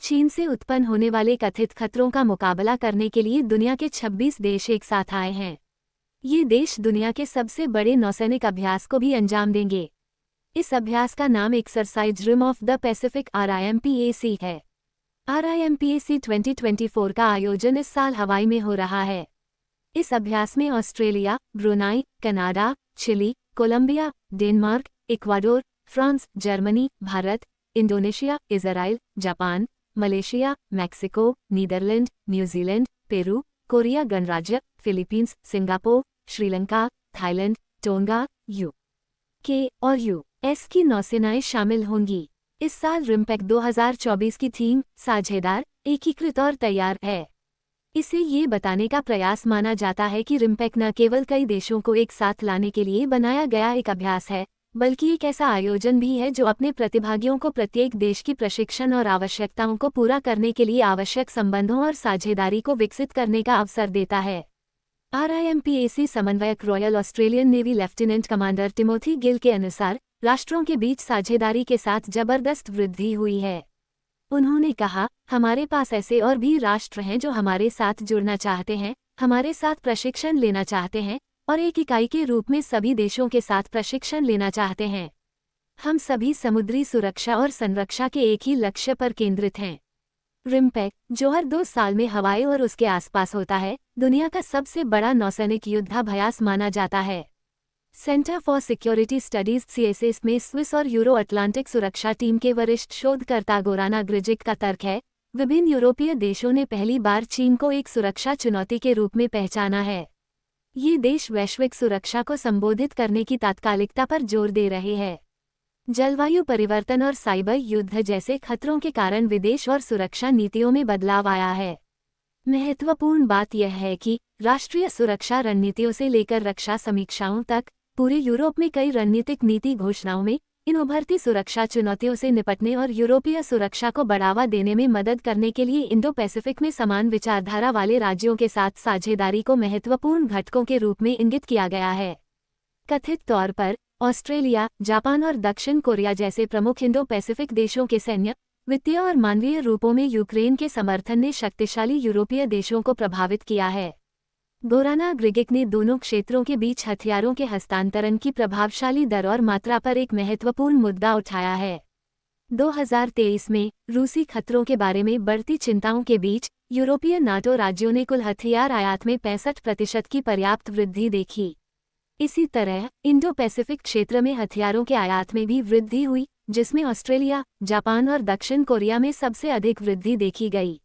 चीन से उत्पन्न होने वाले कथित खतरों का मुकाबला करने के लिए दुनिया के 26 देश एक साथ आए हैं। ये देश दुनिया के सबसे बड़े नौसैनिक अभ्यास को भी अंजाम देंगे। इस अभ्यास का नाम exercise rim of the Pacific RIMPAC है। RIMPAC 2024 का आयोजन इस साल हवाई में हो रहा है। इस अभ्यास में Australia, Brunei, Canada, chilli, Colombia, Denmark, Ecuador, France, Germany, Bharat, Indonesia, Israel, Japan, Malaysia, Mexico, Netherlands, New Zealand, Peru, Korea गणराज्य, Philippines, Singapore, Sri Lanka, Thailand, tonga, UK और US की नौसेनाएं शामिल होंगी। इस साल रिम्पैक 2024 की थीम साझेदार, एकीकृत और तैयार है। इसे ये बताने का प्रयास माना जाता है कि रिम्पैक न केवल कई देशों को एक साथ लाने के लिए बनाया गया एक अभ्यास है, बल्कि एक ऐसा आयोजन भी है जो अपने प्रतिभागियों को प्रत्येक देश की प्रशिक्षण और आवश्यकताओं को पूरा करने के लिए आवश्यक संबंधों और साझेदारी को विकसित करने का अवसर देता है। RIMPAC समन्वयक royal Australian navy lieutenant commander Timothy Gill के अनुसार राष्ट्रों के बीच साझेदारी के साथ जबरदस्त वृद्धि हुई है। उन्होंने कहा, हमारे पास ऐसे और भी राष्ट्र हैं जो हमारे साथ जुड़ना चाहते हैं, हमारे साथ प्रशिक्षण लेना चाहते हैं और एक इकाई के रूप में सभी देशों के साथ प्रशिक्षण लेना चाहते हैं। हम सभी समुद्री सुरक्षा और संरक्षा के एक ही लक्ष्य पर केंद्रित हैं। रिम्पैक, जो हर 2 साल में हवाई और उसके आसपास होता है, दुनिया का सबसे बड़ा नौसैनिक युद्धाभ्यास माना जाता है। Centre for security studies CSS में स्विस और यूरो अटलांटिक सुरक्षा टीम के वरिष्ठ शोधकर्ता गोराना ग्रिजिक का तर्क है, विभिन्न यूरोपीय देशों ने पहली बार चीन को एक सुरक्षा चुनौती के रूप में पहचाना है। ये देश वैश्विक सुरक्षा को संबोधित करने की तात्कालिकता पर जोर दे रहे हैं। जलवायु परिवर्तन और साइबर युद्ध जैसे खतरों के कारण विदेश और सुरक्षा नीतियों में बदलाव आया है। महत्वपूर्ण बात यह है कि राष्ट्रीय सुरक्षा रणनीतियों से लेकर रक्षा समीक्षाओं तक पूरे यूरोप में कई रणनीतिक नीति घोषणाओं में इन उभरती सुरक्षा चुनौतियों से निपटने और यूरोपीय सुरक्षा को बढ़ावा देने में मदद करने के लिए इंडो पैसिफिक में समान विचारधारा वाले राज्यों के साथ साझेदारी को महत्वपूर्ण घटकों के रूप में इंगित किया गया है। कथित तौर पर ऑस्ट्रेलिया, जापान और दक्षिण कोरिया जैसे प्रमुख इंडो पैसिफिक देशों के सैन्य, वित्तीय और मानवीय रूपों में यूक्रेन के समर्थन ने शक्तिशाली यूरोपीय देशों को प्रभावित किया है। गोराना ग्रिगिक ने दोनों क्षेत्रों के बीच हथियारों के हस्तांतरण की प्रभावशाली दर और मात्रा पर एक महत्वपूर्ण मुद्दा उठाया है। 2023 में रूसी खतरों के बारे में बढ़ती चिंताओं के बीच यूरोपीय नाटो राज्यों ने कुल हथियार आयात में 65% की पर्याप्त वृद्धि देखी। इसी तरह इंडो पैसिफिक क्षेत्र में हथियारों के आयात में भी वृद्धि हुई, जिसमें ऑस्ट्रेलिया, जापान और दक्षिण कोरिया में सबसे अधिक वृद्धि देखी गई।